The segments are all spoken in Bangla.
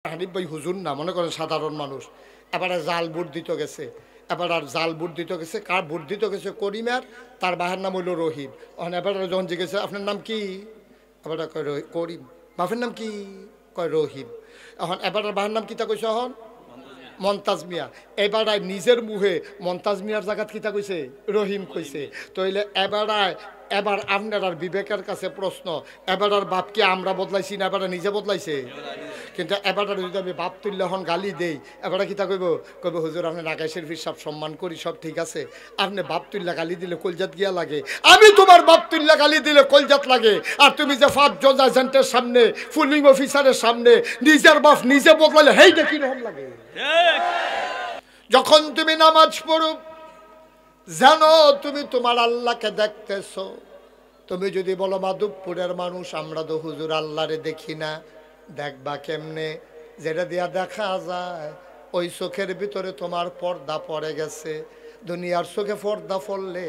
হানিফ ভাই হুজুর না, মনে করেন সাধারণ মানুষ। এবারে জাল ভোট দিতে গেছে, এবার আর জাল ভোট দিতে গেছে, কার ভোট দিতে গেছে? করিমের, তার বাহের নাম হইল রহিম। এবার যখন জিজ্ঞেসে আপনার নাম কি, এবার কয় করিম। বাপের নাম কি? কয় রহিম। এবার বাহের নাম কিতা কইছে? মন্তাজ মিয়া। এবার নিজের মুহে মন্তাজ মিয়ার জায়গাত কিতা কইছে? রহিম কইছে। তইলে এবার আপনার আর বিবেকের কাছে প্রশ্ন, এবার আর বাপকে আমরা বদলাইছি না, এবার নিজে বদলাইছে? কিন্তু এবার যদি আমি বাপ তুল্য হন গালি দেই, এবার কিতা কইব? কইব হুজুর আপনি নাগাই শরীফের সব সম্মান করি, সব ঠিক আছে, আপনি বাপ তুল্লা গালি দিলে কলজাত গিয়া লাগে। আমি তোমার বাপ তুল্লা গালি দিলে কলজাত লাগে, আর তুমি যে ফার্স্ট জজ এজেন্টের সামনে, পুলিং অফিসারের সামনে নিজের বাপ নিজে বদলাইলে হেইটা কিরকম লাগে? যখন তুমি নামাজ পড়ো জানো তুমি তোমার আল্লাহকে দেখতেছো। তুমি যদি বলো মাধবপুরের মানুষ আমরা তো হুজুর আল্লাহরে দেখি না, দেখবা কেমনে? যেটা দিয়া দেখা যায় ওই চোখের ভিতরে তোমার পর্দা পড়ে গেছে। দুনিয়ার চোখে পর্দা পড়লে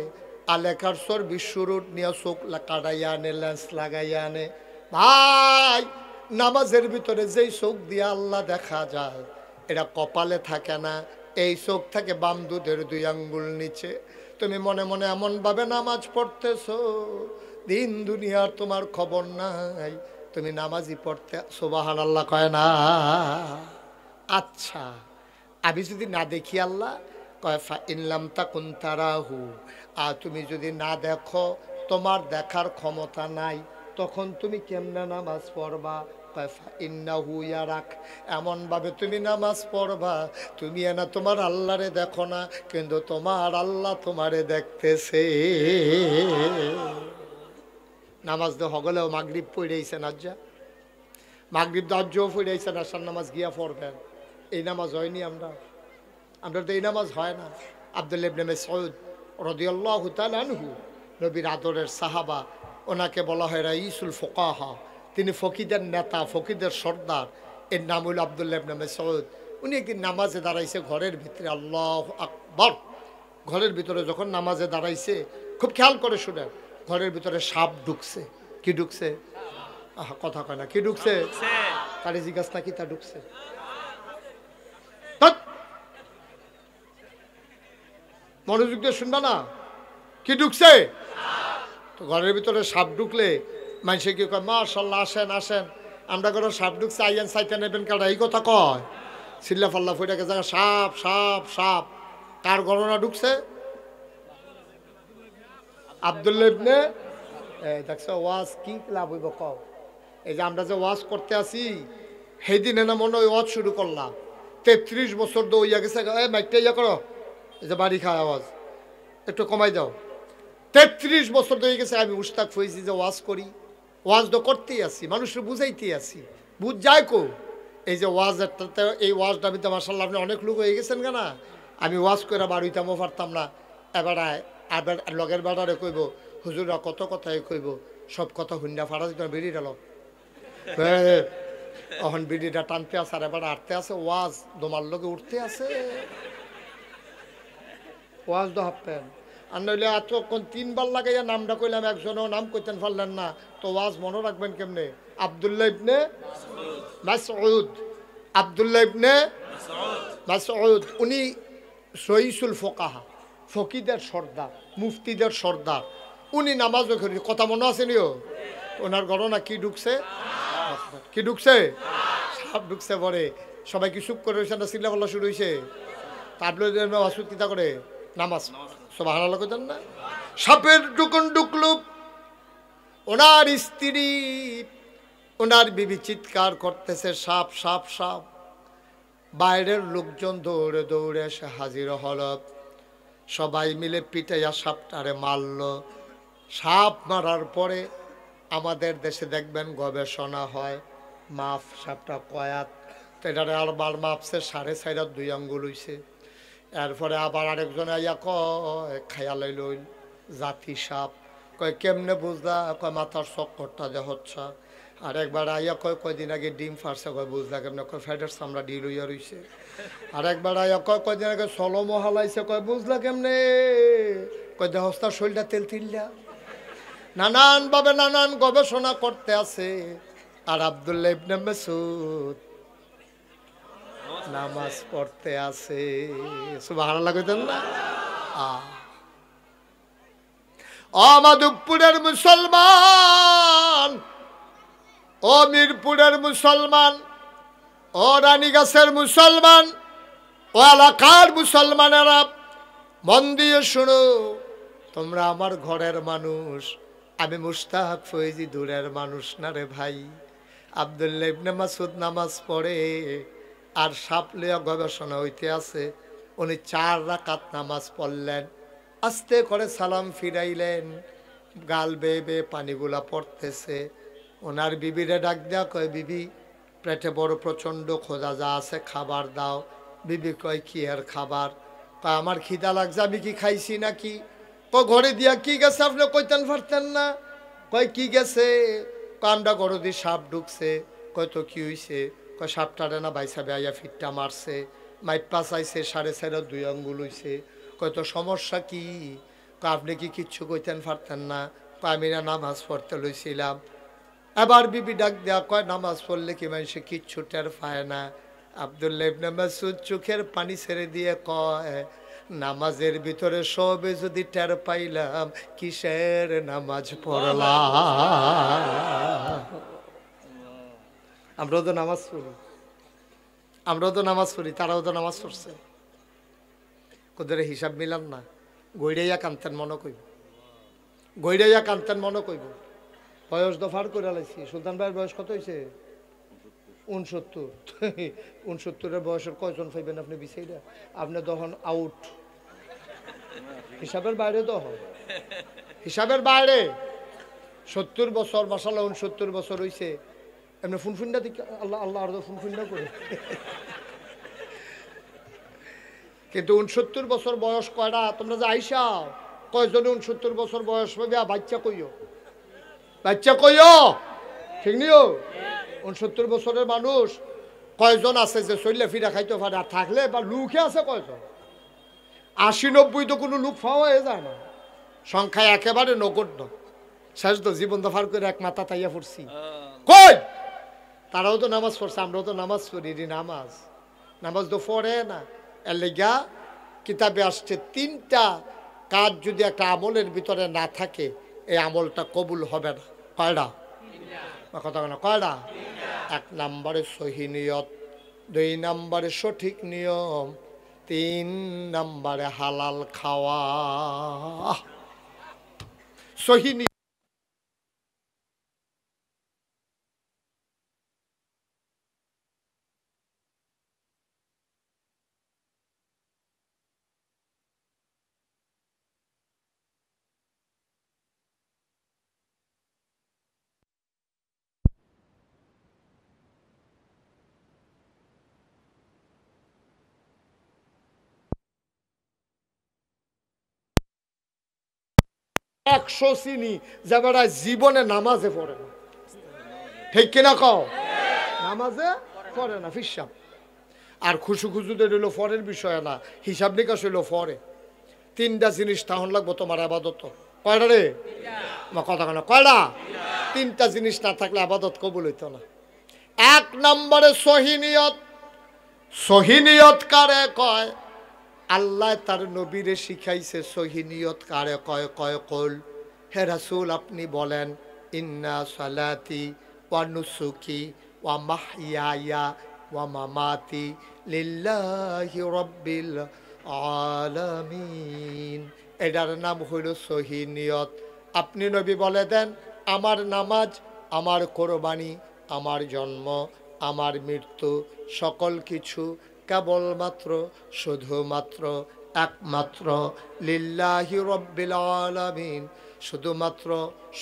আলেকার চোর বিশ্বরুট নিয়ে চোখ কাটাইয়া আনে, লেন্স লাগাইয়া আনে। ভাই নামাজের ভিতরে যেই চোখ দিয়ে আল্লাহ দেখা যায় এটা কপালে থাকে না, এই চোখ থাকে বাম দুধের 2 আঙ্গুল নিচে। তুমি মনে মনে এমনভাবে নামাজ পড়তেছো দিন দুনিয়ার তোমার খবর নাই, তুমি নামাজই পড়তে সুবহানাল্লাহ কয় না। আচ্ছা আমি যদি না দেখি আল্লাহ কয় ফা ইনলাম তাকুন তারাহু, আর তুমি যদি না দেখো তোমার দেখার ক্ষমতা নাই, তখন তুমি কেমনে নামাজ পড়বা? ইন্নাহু ইয়ারাক, এমনভাবে তুমি নামাজ পড়বা তুমি না তোমার আল্লাহরে দেখো না, কিন্তু তোমার আল্লাহ তোমারে দেখতেছে। নামাজ দে হগলেও মাগরিব পড়েছেন, আজ্জা মাগরিব দাজ্জও পড়েছেন, আসার নামাজ গিয়া পড়বেন। এই নামাজ হয়নি, আমরা তো এই নামাজ হয় না। আব্দুল্লাহ ইবনে মাসউদ রাদিয়াল্লাহু তাআলা আনহু, নবীর আদরের সাহাবা, ওনাকে বলা হয় রাইসুল ফুকাহা, তিনি ফকিদের নেতা, ফকিদের সর্দার। এর নাম হইল আব্দুল্লাহ ইবনে মাসউদ। উনি একদিন নামাজে দাঁড়াইছে ঘরের ভিতরে, আল্লাহু আকবার। ঘরের ভিতরে যখন নামাজে দাঁড়াইছে, খুব খেয়াল করে শুনেন, ঘরের ভিতরে সাপ ঢুকছে। কি ঢুকছে? কথা কয় না, কি ঢুকছে? তারে জিজ্ঞাসা কি তা ঢুকছে? মনোযোগ দিয়ে শুনবা না, কি ঢুকছে? তো ঘরের ভিতরে সাপ ঢুকলে মানুষে কি কয়? মাশাআল্লাহ, আসেন আসেন, আমরা ঘরে সাপ ঢুকছে, আইয়ান সাইতে নেবেন কারা, এই কথা কয়। চিল্লা ফাল্লা ফুটাকে জায়গা সাপ সাপ সাপ। কার গণনা ঢুকছে? আব্দুল্লাহ ইবনে, দেখছো ওয়াজ কি লাভ হইব কও? এই যে আমরা যে ওয়াজ করতে আসি, সেই দিনে না মনে হয় ওয়াজ শুরু করলাম, 33 বছর তো ইয়া গেছে। মাইকটা ইয়া করো, এই যে বাড়ি খায় আওয়াজ একটু কমাই দাও। 33 বছর তো হয়ে গেছে আমি উস্তাক হয়েছি যে ওয়াজ করি, ওয়াজ তো করতেই আসি, মানুষের বুঝাইতেই আসি, বুঝ যায় কো? এই যে ওয়াজ, এই ওয়াজটা আমি তো মাশাআল্লাহ আপনি অনেক লোক হয়ে গেছেন কেনা, আমি ওয়াজ করে বাড়িতামও পারতাম না। এবার লগের বেড়ারে কইব হুজুরা কত কথাই কইব, সব কথা হুন্ডা ফাড়া দিত বেরিয়ে গেল। এখন বিড়িটা টানতে আছে আর এবার আটতে আছে, ওয়াজ দোমার লোকে উঠতে আছে, ওয়াজ তো হাঁপতেন। আর নইলে এতক্ষণ 3 বার লাগাইয়া নামটা কইলাম, একজনও নাম কইতেন পারলেন না, তো ওয়াজ মনে রাখবেন কেমনে? আব্দুল্লাহ ইবনে মাসউদ, আব্দুল্লাহ ইবনে মাসউদ, উনি রইসুল ফুকাহা, ফকিদের সর্দার, মুফতিদের সর্দার। উনি নামাজও করি, কথা মনে আছে নিও? ওনার গণনা কি ঢুকছে? কি ঢুকছে? সাপ ঢুকছে। পরে সবাই কি চুপ করে রয়েছে না চিল্লা পাল্লা শুরু হয়েছে? তাবলিগের ওয়াজ কিতা করে? নামাজ সুবহানাল্লাহ কইতেন না? সাপের ঢুকুন ঢুকলো, ওনার স্ত্রী ওনার বিবি চিৎকার করতেছে সাপ সাপ সাপ। বাইরের লোকজন দৌড়ে দৌড়ে এসে হাজির হল, সবাই মিলে পিটাইয়া সাপটারে মারল। সাপ মারার পরে আমাদের দেশে দেখবেন গবেষণা হয়, মাপ সাপটা কয়াত, এটারে আবার মাপছে 4.5 2 আঙ্গুল হইছে। এরপরে আবার আরেকজনে আইয়া কয় খায়ালাই লইল জাতি সাপ। কয় কেমনে বুঝলা? কয় মাথার চক্করটা যে হচ্ছে। আরেকবার আইয়া কয় কয়দিন আগে ডিম ফারছে। কয় বুঝলা কেমনে? কয় ফ্যাটের চামড়া ডিল হইয়া রইছে। আরেকবার আইয়া কয় কয়দিন আগে সলমো হালাইছে। কয় বুঝলা কেমনে? কয় দেহস্তার শরীরটা তেল তিল্লা। নানানভাবে নানান গবেষণা করতে আছে। আর আব্দুল্লাহ ইবনে মাসউদ নামাজ পড়তে আছে। সুবহানাল্লাহ কইতেন না? ও মাধবপুরের মুসলমান, ও মিরপুরের মুসলমান, ও রানীগাছের মুসলমান, ও এলাকার মুসলমানেরা মন দিয়ে শুনো, তোমরা আমার ঘরের মানুষ, আমি মুশতাক ফৈজি দূরের মানুষ না রে ভাই। আব্দুল্লাহ ইবনে মাসউদ নামাজ পড়ে আর সাপলিয়া গবেষণা হইতে আছে। উনি 4 রাকাত নামাজ পড়লেন, আস্তে করে সালাম ফিরাইলেন, গাল বেয়ে বেয়ে পানিগুলা পড়তেছে। ওনার বিবিরে ডাক দেয়া কয়, বিবি পেটে বড় প্রচণ্ড খোঁজা, যা আছে খাবার দাও। বিবি কয়, কি আর খাবার? কয়, আমার খিদা লাগছে, আমি কি খাইছি নাকি? ঘরে দিয়া কি গেছে আপনি কইতেন পারতেন না? কয়, কি গেছে? আমরা ঘরে দিয়ে সাপ ঢুকছে। কয়, তো কি হইছে? কয়, সাপটারে না বাইসা বেয়া ফিটটা মারছে, মাইপা চাইছে, 4.5 2 আঙ্গুল হইছে। কয়, তো সমস্যা কি? কয়, আপনি কি কিচ্ছু কইতেন পারতেন না? কয়, আমি না নামাজ পড়তে লইছিলাম। এবার বিবি ডাক দেয়া কয়, নামাজ পড়লে কি মানুষে কিচ্ছু টের পায় না? আব্দুল্লাহ ইবনে মাসউদ চোখের পানি ছেড়ে দিয়ে কয়, নামাজের ভিতরে সবে যদি টের পাইলাম, কিসের নামাজ পড়লাম? আমরাও তো নামাজ পড়ি, আমরাও তো নামাজ পড়ি, তারাও তো নামাজ পড়ছে। ওদের হিসাব মিলাম না। গৈরাইয়া কান্তেন মনে কইব, গৈরাইয়া কান্তেন মনে কইব। বয়স দফার করে লাইছি। সুলতান ভাইয়ের বয়স কত হয়েছে? 69। 69-এর বয়সের কয়জন পাইবেন আপনি বিচাইরা? আপনি তখন আউট, হিসাবের বাইরে, তখন হিসাবের বাইরে। 70 বছর, মাশাআল্লাহ 69 বছর হয়েছে। এমনি ফুনফুন্ডা দিকে আল্লাহ আল্লাহ আর ফুনফুন্ডা করে। কিন্তু 69 বছর বয়স কয়টা? তোমরা যে আইসা কয়জনে 69 বছর বয়স পাবে? বাচ্চা কইও, বাচ্চা কইও, ঠিক নিও। 69 বছরের মানুষ কয়জন আছে যে চললে ফিরা খাইতে পারে? আর থাকলে বা লুকে আছে কয়জন? 80-90 তো কোনো লুক পাওয়া যায় না, সংখ্যায় একেবারে নগণ্য। শেষ তো জীবন দফার করে এক মাথা তাইয়া পড়ছি। কই তারাও তো নামাজ পড়ছে, আমরাও তো নামাজ পড়ি। নামাজ নামাজ তো পড়ে না। এর লেগা কিতাবে আসছে 3টা কাজ যদি একটা আমলের ভিতরে না থাকে, এই আমলটা কবুল হবে না। কয়টা? কথা না, কয়টা? 1 নম্বরে সহি নিয়ত, 2 নম্বরে সঠিক নিয়ম, 3 নম্বরে হালাল খাওয়া। সহি নিয়ত 100 চিনি যে বেড়া জীবনে নামাজে পড়ে না, ঠিক কিনা কও? নামাজে পড়ে না, ফিসাব। আর খুশু খুশুদের হইলো ফরের বিষয় না, হিসাব নিকাশ হইলো ফরে। 3টা জিনিস তাহন লাগবো তোমার আবাদত। কয়টা রে? আমার কথা কেন, কয়টা? 3টা জিনিস না থাকলে আবাদত কবুল হইতো না। 1 নম্বরে সহি নিয়ত। সহি নিয়ত কারে কয়? আল্লাহ তার নবীরে শিখাইছে সহি নিয়ত কারে কয়। কয় কল, হে রাসূল আপনি বলেন, ইন্না সালাতি ওয়া নুসুকি ওয়া মাহইয়ায়া ওয়া মামাতি লিল্লাহি রাব্বিল আলামিন। এটার নাম হইল সহি নিয়ত। আপনি নবী বলে দেন, আমার নামাজ, আমার কোরবানি, আমার জন্ম, আমার মৃত্যু, সকল কিছু কেবলমাত্র, শুধুমাত্র, একমাত্র লিল্লাহি রাব্বিল আলামিন, শুধুমাত্র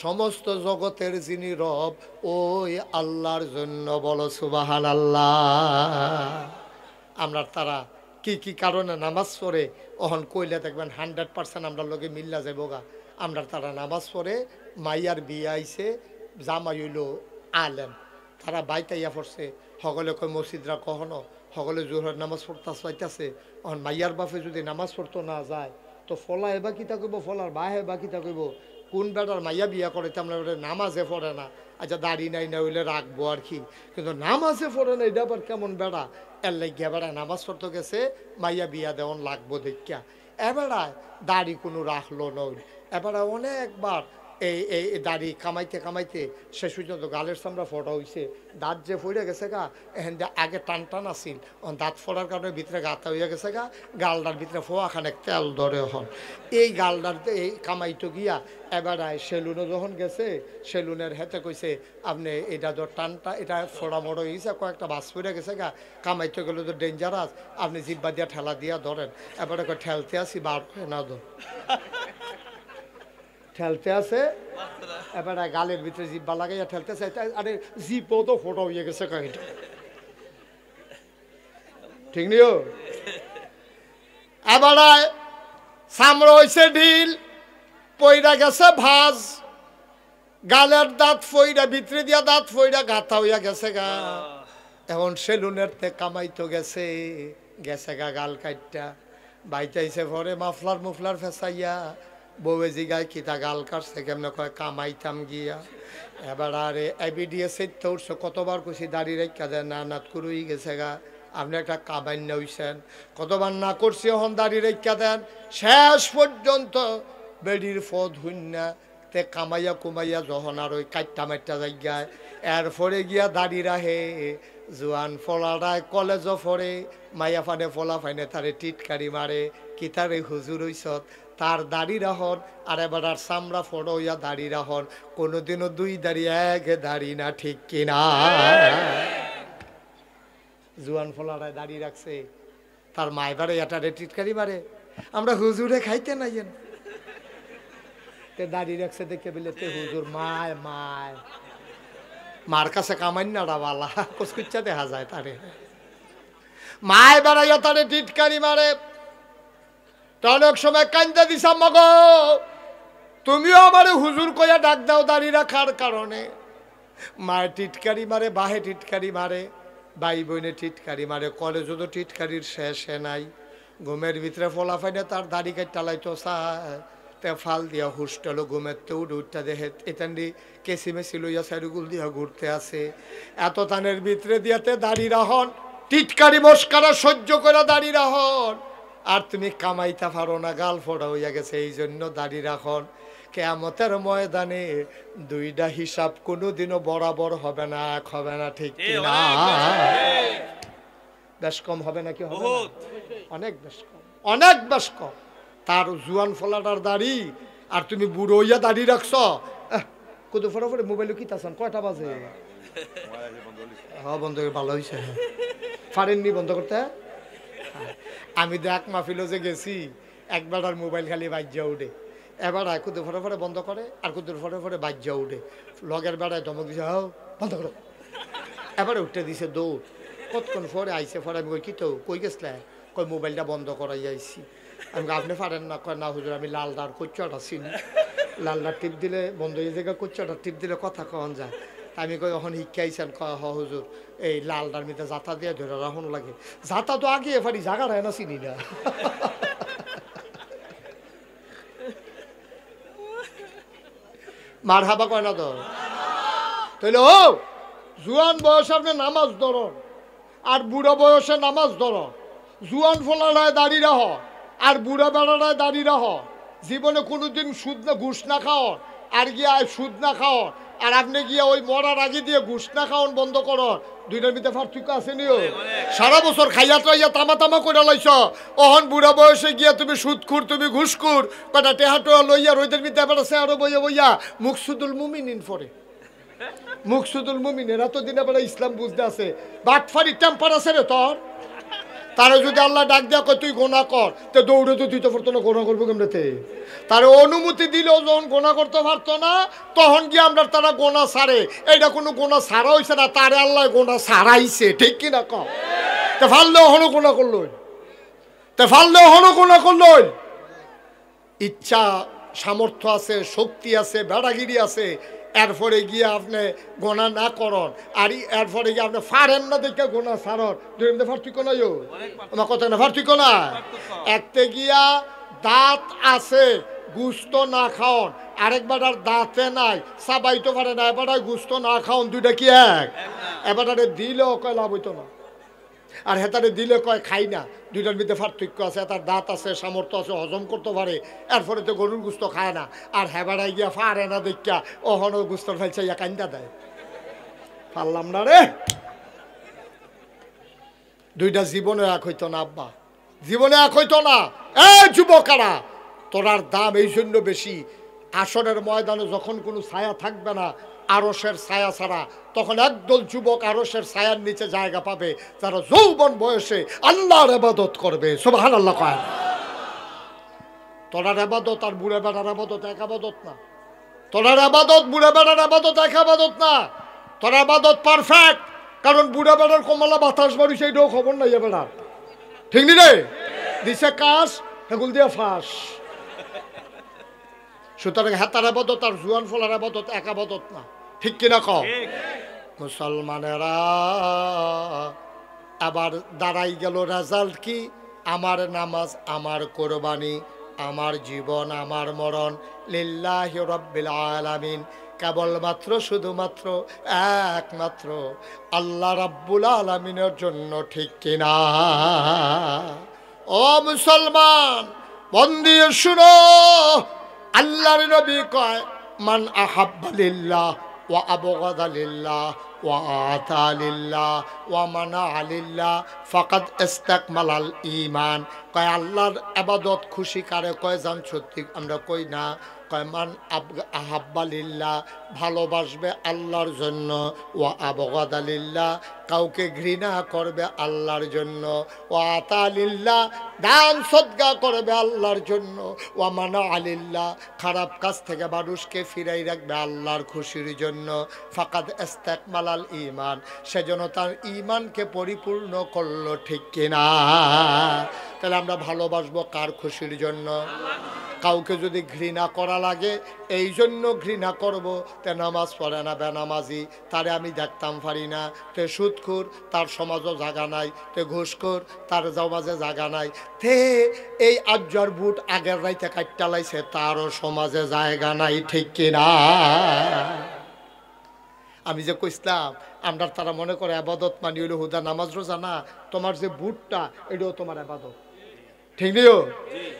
সমস্ত জগতের যিনি রব, ওই আল্লাহর জন্য। বলো সুবহানাল্লাহ। আমরা তারা কি কি কারণে নামাজ পড়ে ওহন কইলে দেখবেন 100% আমরা লগে মিল্লা যাবো গা। আমরা তারা নামাজ পড়ে, মাইয়ার বিয়ে আইছে, জামাই হইল আলেম, তারা বাইতাইয়া পড়ছে, সকলে কয় মসজিদরা কখনো, সকলে জোহরের নামাজ পড়তে চাইতেছে। ওহন মাইয়ার বাপে যদি নামাজ পড়তো না যায়, তো ফলা এবার কিতা কইব, ফলার বাহে বা কিতা কইব, কোন বেটার মাইয়া বিয়া করে আমরা নামাজে পড়ে না, আচ্ছা দাড়ি নাই না হইলে রাখবো আর কি, কিন্তু নামাজে পড়ে না এটা আবার কেমন বেড়া, এর লাগিয়া বেড়া নামাজ পড়তে গেছে মাইয়া বিয়া দেওয়ান লাগবো দেখিয়া এবেড়ায় দাড়ি কোনো রাখলো নই। এবারে অনেকবার এই এই দাড়ি কামাইতে কামাইতে শেষ পর্যন্ত গালের সামরা ফোটা হয়েছে, দাঁত যে ফইরে গেছে গা এখান দিয়ে আগে টান টান আসিল, দাঁত ফোড়ার কারণে ভিতরে গাতা হইয়া গেছে গা, গালডার ভিতরে ফোয়াখানে তেল ধরে হন। এই গালডার এই কামাইতো গিয়া এবারায় সেলুনে যখন গেছে সেলুনের হেতে কইছে আপনি এটা তো টানটা এটা ফোড়া মোড়ো হয়েছে কয়েকটা বাস ফিরে গেছে গা, কামাইতে গেলে তো ডেঞ্জারাস, আপনি জিব্বা দিয়া ঠেলা দিয়া ধরেন। এবারে ঠেলতে আসি বার না ধর ঠেলতে আছে, এবারে গালের ভিতরে জিব্বা লাগাইয়া ঠেলতেছে, আরে জিপও তো ফোটা হয়ে গেছে কাহিটা, ঠিক নিও। এবারে সামরা হইছে ঢিল, পইরা গেছে ভাজ, গালের দাঁত ফইরা ভিতরে দিয়া দাঁত ফইরা গাথা হইয়া গেছে গা। এখন সেলুনের তে কামাইতো গেছে গেছে গা গাল কাটটা, বাইতাইছে পরে মাফলার মুফলার ফেসাইয়া বউয়ে জিগায় কিতা গাল কাটছে কেমনে, কয় কামাইতাম গিয়া। এবার আরে এবিডিএস তো উঠছে, কতবার কইছি দাড়ি রেখা দেন, না নাত করুই গেছে গা, আপনি একটা কামাই নইছেন, কতবার না করছি এখন দাড়ি রেখা দেন। শেষ পর্যন্ত বেডির ফদ হইনা তে কামাইয়া কুমাইয়া যখন আর ওই কাট্টা মাইটটা জায়গায় এরপরে গিয়া দাড়ি রাহে, জোয়ান ফলারায় কলেজও ফরে, মাইয়া ফানে ফলা ফাইনে তারে টিটকারি মারে, কি তারে হুজুর হইছত তার দাড়ি রাহন, আর এবার আর চামড়া ফড়ো হইয়া দাড়ি রাহন, কোনোদিনও দুই দাড়ি এক দাড়ি না, ঠিক কিনা? জোয়ান ফলারায় দাড়ি রাখছে, তার মায় বারে এটারে টিটকারি মারে, আমরা হুজুরে খাইতে নাই দাড়ি রাখছে দেখে বলে তে হুজুর মায় মায় মার কাছে কামান্নাটা বালা কুচকুচ্চা দেখা যায় তারে, মায় বেড়াইয়া তারে টিটকারি মারে। অনেক সময় কান্দা দিছা মগো, তুমিও আমার হুজুর কইয়া ডাক দাও দাড়ি রাখার কারণে। মায়ের টিটকারি মারে, বাহে টিটকারি মারে, ভাই বোনে টিটকারি মারে, কলেজও তো টিটকারির শেষে নাই। ঘুমের ভিতরে ফলা ফাইনে তার দাড়ি কাটালাইতো চায়, তে ফাল দিয়া হুস্টেলো ঘুমের তো উঠটা দেখে এতান্ডি কেসি মেসি লইয়া সাইডুগুল দিয়া ঘুরতে আসে, এত তানের ভিতরে দিয়াতে দাড়ি রাহন, টিটকারি মস্কারা সহ্য করে দাড়ি রাহন, আর তুমি কামাইতে পারো না, গাল ফোড়া হইয়া গেছে, এই জন্য দাড়ি রাখন। কিয়ামতের ময়দানে দুইটা হিসাব কোনোদিনও বরাবর হবে না, এক হবে না, ঠিক না? বেশ কম হবে নাকি? হবে অনেক বেশ কম, অনেক বেশ কম। তার জুয়ান ফলাটার দাড়ি আর তুমি বুড়ো হইয়া দাড়ি রাখছ, কত ফটাফট মোবাইলে কি তাছেন, কয়টা বাজে? হ্যাঁ বন্ধ করে ভালো হয়েছে, পারেননি বন্ধ করতে? আমি তো এক মাহফিলে যে গেছি, একবার আর মোবাইল খালি বাজ্যা উঠে, এবার কুদুর ফটো ফটো বন্ধ করে আর কুদুর ফটো ফটো বাজ্যা উঠে, লগের বেড়ায় ধমক দিছে, হাও বন্ধ করো, এবারে উঠতে দিছে দৌড়। কতক্ষণ পরে আইসে, পরে আমি কই কি তো কই গেছলে, কই মোবাইলটা বন্ধ করাই আইসি। আমি আপনি পারেন না? কয় না হুজুর, আমি লালদার কোচ্চাটা চিনি, লালদার টিপ দিলে বন্ধ হয়ে যায়, কোচ্চাটা টিপ দিলে কথা কন যায়। আমি কই এখন শিক্ষাইছেন? কয় হ হুজুর, এই লালদার মিতে জাতা দিয়ে ধরে রাখুন লাগে, জাতা তো আগে এফারি জাগা হয় না, চিনি না। মার হাবা কয় না তো, তাইলে ও জুয়ান বয়সে আপনি নামাজ ধরন আর বুড়ো বয়সে নামাজ ধরন, জুয়ান ফলারায় দাঁড়িয়ে রাহ আর বুড়া বেড়ারায় দাঁড়িয়ে রাহ, জীবনে কোনোদিন সুদ না ঘুষ না খাওয়ান আর গিয়া সুদ না খাওয়ান, আর আপনি গিয়া ওই মরার আগে দিয়ে ঘুষ না খাওয়ান বন্ধ করন, দুইটার ভিতরে পার্থক্য আছে নিও। সারা বছর খাইয়া টাইয়া তামা তামা করে লাইছ, অহন বুড়া বয়সে গিয়া তুমি সুদখুর, তুমি ঘুষখুর, কটা টেহা টোয়া লইয়া রোদের ভিতরে এবার আছে আরো বইয়া বইয়া মুকসুদুল মুমিনিন পরে, মুকসুদুল মুমিনের এতদিন এবার ইসলাম বুঝতে আছে, বাটফারি টেম্পার আছে রে তোর, তারা যদি আল্লাহ ডাক দেয়া কয় তুই গোনা কর, তো দৌড়ে তো তুই তো পারতো না, গোনা করবো কেমনেতে? তার অনুমতি দিলেও যখন গোনা করতে পারতো না, তখন গিয়ে আমরা তারা গোনা সারে, এইটা কোনো গোনা সারা হয়েছে না, তারে আল্লাহ গোনা সারাইছে, ঠিক কিনা কম? তে ফাললেও হনো গোনা করলো, তে ফাললেও হনো গোনা করলো। ইচ্ছা সামর্থ্য আছে, শক্তি আছে, বেড়াগিরি আছে, এরপরে গিয়ে আপনি গোনা না করন, আর এরপরে গিয়ে আপনি ফারেন না দেখে গোনা সারন, দুই পার্থক্য নাই, আমার কথা না পার্থক্য না। একতে গিয়া দাঁত আছে গুস্ত না খাওন, আরেক বেটার দাঁতে নাই চাবাইতে পারে না, এবারে গুস্ত না খাওন, দুইটা কি এক? এবারে দিলেও কয় লাভ হইতো না, আর হেতারে দিলে কয় খাই না। দুইটার মধ্যে পার্থক্য আছে, তার দাঁত আছে, সামর্থ্য আছে, হজম করতে পারে, এরপরে তো গরুর গুস্ত খায় না। আর হেবাড়াই গিয়া ফারে না দেখা ওহনো গুস্তর ফেলছে ইয়া কান্দা দেয়, পারলাম না রে। দুইটা জীবনে এক হইতো না আব্বা, জীবনে এক হইতো না। এ যুবকারা, তোরার দাম এই জন্য বেশি, আসরের ময়দানে যখন কোনো ছায়া থাকবে না, আরশের ছায়া ছাড়া, তখন একদল যুবক আরশের ছায়ার নিচে জায়গা পাবে, যারা যৌবন বয়সে আল্লাহর ইবাদত করবে। সুবহানাল্লাহ কয়। তোরার ইবাদত আর বুড়া বেড়ার ইবাদত এক ইবাদত না। তোরার ইবাদত বুড়া বেড়ার ইবাদত এক ইবাদত না। তোর ইবাদত পারফেক্ট, কারণ বুড়া বেড়ার কমলা বাতাস বাড়ি সেইটাও খবর নাই বেড়ার, ঠিক নি রে? দিছে কাশ হেগুল দিয়ে ফাঁস। সুতরাং হাতার আবাদত আর জুয়ান ফলার আবাদত এক আবাদত না, ঠিক কিনা কও? মুসলমানেরা আবার দাঁড়াই গেল রেজাল্ট কি? আমার নামাজ, আমার কোরবানি, আমার জীবন, আমার মরণ লিল্লাহি রাব্বিল আলামিন, কেবলমাত্র শুধুমাত্র একমাত্র আল্লাহ রাব্বুল আলামিনের জন্য, ঠিক কিনা? ও মুসলমান, মন দিয়ে শুনো, আল্লাহর নবী কয়, মান আহাব্বা লিল্লাহ ওয়া আবগাদা লিল্লাহ ওয়া আতা লিল্লাহ ওয়া মানা লিল্লাহ ফাকাদ ইস্তাকমালাল ঈমান। কয় আল্লাহর ইবাদত খুশি কারে কয় জান? সত্যি আমরা কই না। কয় মান আহাব্বা লিল্লাহ, ভালোবাসবে আল্লাহর জন্য, ওয়া আবগাদা লিল্লাহ, কাউকে ঘৃণা করবে আল্লাহর জন্য, ওয়া আতা লিল্লাহ, দান সদকা করবে আল্লাহর জন্য, ওয়া মানা লিল্লাহ, খারাপ কাজ থেকে মানুষকে ফিরাই রাখবে আল্লাহর খুশির জন্য। ফাকাদ ইস্তাকমালাল ঈমান, সেজন্য তার ঈমানকে পরিপূর্ণ করলো, ঠিক কিনা? তাহলে আমরা ভালোবাসবো কার খুশির জন্য? কাউকে যদি ঘৃণা করা লাগে, এই জন্য ঘৃণা করব, তে নামাজ পড়ে না, বেনামাজি, তারে আমি দেখতাম পারি না, তে সুদখোর, তার সমাজও জায়গা নাই, তে ঘুষখোর, তার সমাজে জায়গা নাই, তে এই আজ্জার বুট আগের রাইতে কাটটা লাইছে, তারও সমাজে জায়গা নাই, ঠিক কিনা? আমি যে কইসলাম, আমরা তারা মনে করে আবাদত মানি হইল হুদা নামাজ রোজা না, তোমার যে বুটটা এটাও তোমার আবাদত, ঠিক নিও?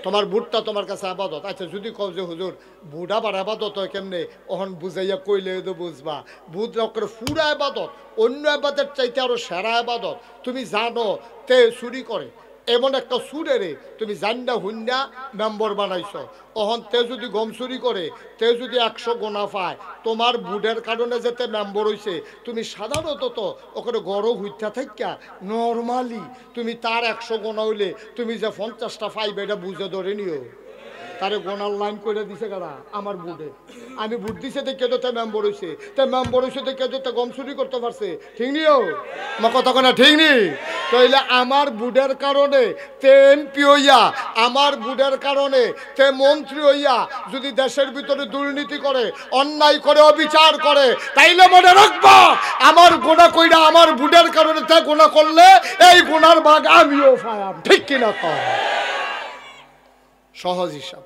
তোমার বুটটা তোমার কাছে আবাদত। আচ্ছা যদি কও যে হুজুর বুট আবার আবাদত হয় কেমনে, ওহন বুঝাইয়া কইলে তো বুঝবা। বুট করে পুরা আবাদত, অন্য আবাদত চাইতে আরো সেরা আবাদত। তুমি জানো তে চুরি করে, এমন একটা সুরেরে তুমি জান্ডা হুন্ডা মেম্বর বানাইছ, ওহন তে যদি গম চুরি করে, তে যদি 100 গোনা পায়, তোমার বুডের কারণে যেতে মেম্বর হইছে, তুমি সাধারণত তো ওখানে গড় হইতা থাকা নর্মালি তুমি তার 100 গোনা হইলে তুমি যে 50টা পাইবে এটা বুঝে ধরে নিও। তারে গোনার লাইন করে দিছে কারা? আমার বুডে। আমি বুট দিছে দেখে তো তে মেম্বর হইছে, তে মেম্বর হইছে দেখে তো তে গম চুরি করতে পারছে, ঠিক নিও? আমার কথা কোনা ঠিক নি? তাইলে আমার বুডের কারণে তে এমপি হইয়া, আমার বুডের কারণে তে মন্ত্রী হইয়া যদি দেশের ভিতরে দুর্নীতি করে, অন্যায় করে, অবিচার করে, তাইলে মনে রাখবা আমার গোনা কইরা আমার বুডের কারণে তে গোনা করলে এই গোনার ভাগ আমিও পাইলাম, ঠিক কিনা কও? সহজ হিসাব।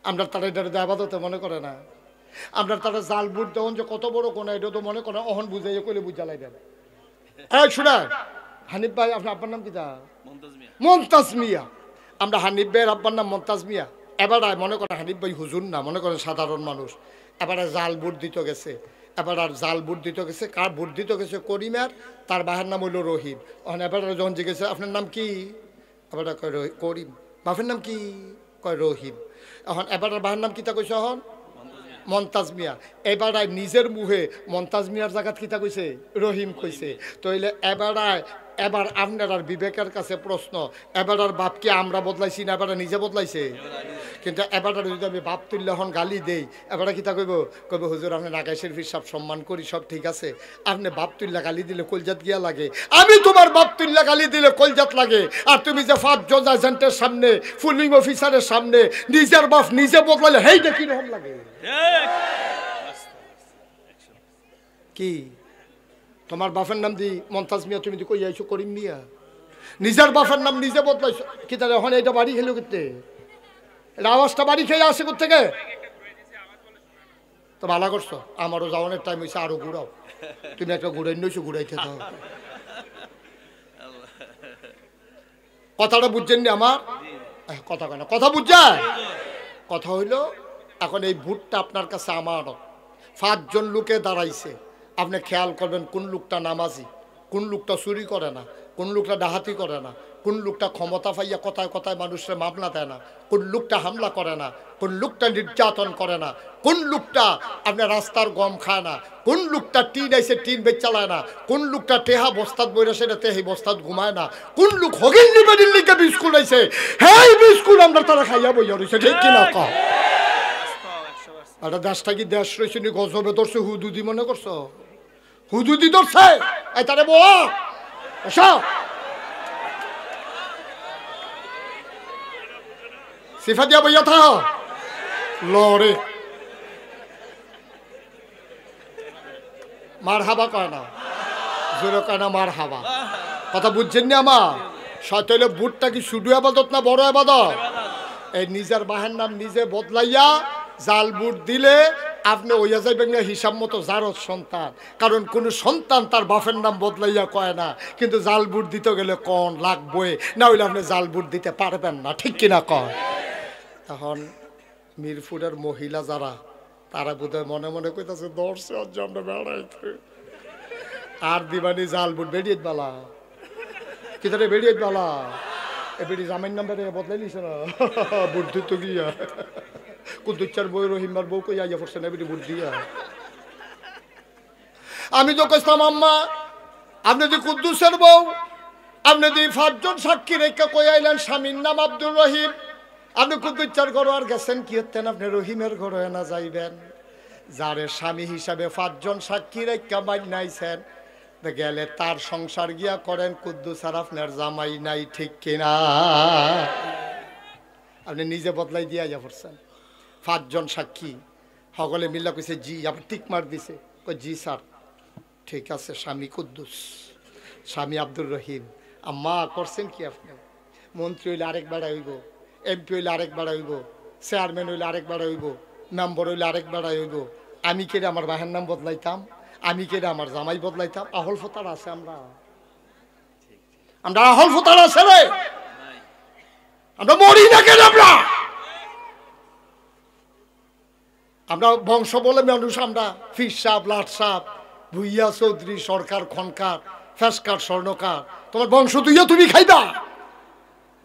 আমরা তারা এটা আবাদতে মনে করে না। আমরা তারা জাল বুট দেওয়ান যে কত বড় কোনা, এটা তো মনে করে অহন বুঝাইয়া কইলে বুঝালাই দেন। এই শুনা হানিফ ভাই, আপনার আব্বার নাম কি? তা মমতাজ মিয়া। আমরা হানিফ ভাইয়ের আব্বার নাম মমতাজ মিয়া। এবার মনে করেন হানিফ ভাই হুজুর না, মনে করেন সাধারণ মানুষ। এবারে জাল বুট দিতে গেছে, এবার আর জাল বুট দিতে গেছে, কার বুট দিতে গেছে? করিমের, তার বাহের নাম হইল রহিম। এখন এবার যখন জিজ্ঞেস আপনার নাম কি, এবার কয় করিম। বাপের নাম কি? কয় রহিম। এখন এবার বাহের নাম কিতা কইছে? এখন মমতাজ মিয়া। এবার নিজের মুখে মমতাজ মিয়ার জায়গাত কিতা কইছে? রহিম কইছে। তাইলে এবার আপনার আর বিবেকের কাছে প্রশ্ন, এবার আর বাপকে আমরা বদলাইছি না, এবার নিজে বদলাইছে? কিন্তু এবার যদি আমি বাপ তুললে হন গালি দেই, এবার কিতা কইব? কইব হুজুর আপনি নাগাই শরীফের সব সম্মান করি, সব ঠিক আছে, আপনি বাপ তুল্লা গালি দিলে কলজাত গিয়া লাগে। আমি তোমার বাপ তুল্লা গালি দিলে কলজাত লাগে, আর তুমি যে 5 জন এজেন্টের সামনে, পুলিং অফিসারের সামনে নিজের বাপ নিজে বদলালে হেইটা কি রকম লাগে? কি তোমার বাপের নাম দি মমতাজ মিয়া, তুমি কই আইছো করিম মিয়া? নিজের বাপের নাম নিজে বদলাইছো কি? তাহলে এখন এইটা বাড়ি খেলো করতে এটা আওয়াজটা বাড়ি খেয়ে আসে কোথেকে? তো ভালো করছো, আমারও যাওয়ানোর টাইম হয়েছে, আরো ঘুরাও। তুমি একটা ঘুরাই নইছো, ঘুরাইতে দাও। কথাটা বুঝছেন নি আমার? কথা কেন কথা বুঝছেন? কথা হইল এখন এই ভোটটা আপনার কাছে আমার। 5 জন লোকে দাঁড়াইছে, আপনি খেয়াল করবেন কোন লোকটা নামাজি, কোন লোকটা চুরি করে না, কোন লোকটা ডাহাতি করে না, কোন লোকটা ক্ষমতা পাইয়া কথায় কথায় মানুষের মামলা দেয় না, কোন লোকটা হামলা করে না, কোন লোকটা নির্যাতন করে না, কোন লোকটা আপনার রাস্তার গম খায় না, কোন লোকটা টিন আইসে টিন বেচ চালায় না, কোন লোকটা টেহা বস্তাত বইরা সেটা তেহি বস্তাত ঘুমায় না, কোন লোক হগিন নিবেদিন লিখে বিস্কুল আইসে, হ্যাঁ বিস্কুল আমরা তারা খাইয়া বইয়া রয়েছে, ঠিক কিনা কম? একটা দেশটা কি দেশ রয়েছে নি গজবে ধরছে, হুদুদি মনে করছো? হুদুদি ধরছে এই তারে বউ সিফা দিয়া বইয়া থা লড়ে মার হাবা কয় না, জোরে কয় না মার হাবা। কথা বুঝছেন না আমার? সতলে বুটটা কি শুধু আবাদত না বড় আবাদত? এই নিজের বাহের নাম নিজে বদলাইয়া জাল বুট দিলে আপনি ওইয়া যাইবেন না হিসাব মতো জারজ সন্তান। কারণ কোন সন্তান তার বাপের নাম বদলাইয়া কয় না, কিন্তু জাল বুট দিতে গেলে কন লাগবে, না হইলে আপনি জাল বুট দিতে পারবেন না, ঠিক কিনা কয়? এখন মিরপুরের মহিলা যারা, তারা বোধহয় মনে মনে কইতাছে দর্শে আজ আমরা বেড়াইতে আর দিবানি জাল বুট বেরিয়ে বালা কি তারে বেরিয়ে বালা এ বেরি জামাইন নাম্বারে বদলাই দিছে না বুট দিত গিয়া কুদ্দুচ্চার বই রহিমার বউ কই আইয়া পড়ছে না বেরি বুট দিয়া। আমি তো কইতাম আম্মা আপনি যে কুদ্দুসের বউ, আপনি যে 5 জন সাক্ষী রেখা কই আইলেন স্বামীর নাম আব্দুর রহিম, আপনি কুদ্দুচ্চার ঘর আর গেছেন কি হতেন? আপনি রহিমের ঘরে না যাইবেন, যারে স্বামী হিসাবে 5 জন সাক্ষী রেখা মাইন নাইছেন গেলে তার সংসার গিয়া করেন। কুদ্দুস আর আপনার জামাই নাই, ঠিক কিনা? আপনি নিজে বদলাই দিয়া যা পড়ছেন। 5 জন সাক্ষী সকলে মিল্লা কইছে জি, আবার টিক মার দিছে, কই জি স্যার ঠিক আছে, স্বামী কুদ্দুস, স্বামী আব্দুর রহিম। আম্মা করছেন কি আপনি? মন্ত্রী হইলে আরেকবার হইব, এমপি হইলে আরেকবার হইব, চেয়ারম্যান হইলে আরেকবার হইব, মেম্বার হইলে আরেকবার হইব। আমি কেড়ে আমার বাহের নাম বদলাইতাম, আমি কেড়ে আমার জামাই বদলাইতাম? আহল ফতার আছে, আমরা আহল ফতার আছে রে, আমরা মরি না কেন? আমরা বংশ বলে মানুষ, আমরা ফির সাপ লাট সাপ ভুইয়া চৌধুরী সরকার খনকার ফেসকার স্বর্ণকার, তোমার বংশ তুইয়া তুমি খাইবা।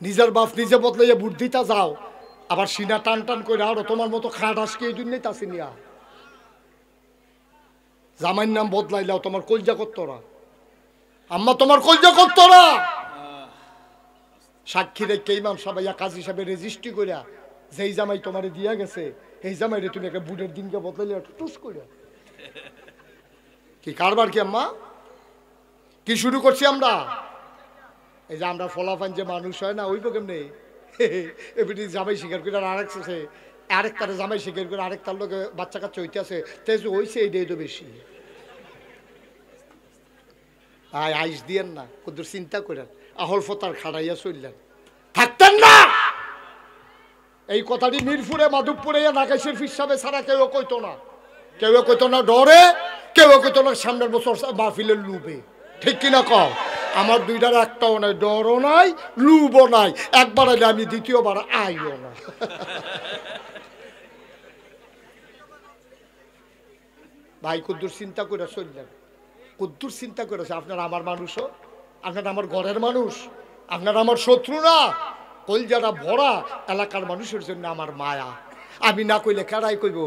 নিজের বাপ নিজে বদলাইয়া বুট দিতা যাও, আবার সিনা টান টান করে আরো তোমার মতো খাট আসকে এই জন্যই তাসি নিয়া জামাইর নাম বদলাইলাও, তোমার কলজা করতরা আম্মা, তোমার কলজা করতরা সাক্ষী রেখে ইমাম সাহেব কাজী সাহেব রেজিস্ট্রি করিয়া যেই জামাই তোমারে দিয়া গেছে এই জামাইরে তুমি একটা বুটের দিনকে বদলাইলে টুস করিয়া কি কারবার কি আম্মা? কি শুরু করছি আমরা? এই যে আমরা ফলাফান যে মানুষ হয় না, ওইব কেমনি এমনি জামাই স্বীকার করে আরেকটারে জামাই স্বীকার করে আরেকটার লোকে বাচ্চা কাচ্চা হইতে আছে, তেজ হইছে এইটাই তো বেশি। আইস দিয়েন না, কুদ্দুর চিন্তা করেন, আহল ফতার খাড়াইয়া চললেন, থাকতেন না। এই কথাটি মিরপুরে মাধবপুরে নাকাশের ফিসাবে ছাড়া কেউ কইতো না, কেউ কইতো না ডরে, কেউ কইতো না সামনের বছর মাহফিলের লুবে, ঠিক কিনা কও? আমার দুইটার একটাও নাই, ডরও নাই লুবও নাই, একবার আইলে আমি দ্বিতীয়বার আইও না। ভাই কুদ্দুর চিন্তা করে চললেন, কুদ্দুর চিন্তা করেছে আপনার আমার মানুষও, আপনার আমার ঘরের মানুষ, আপনার আমার শত্রু না, কলজাটা ভরা এলাকার মানুষের জন্য আমার মায়া। আমি না কইলে কারাই কইব?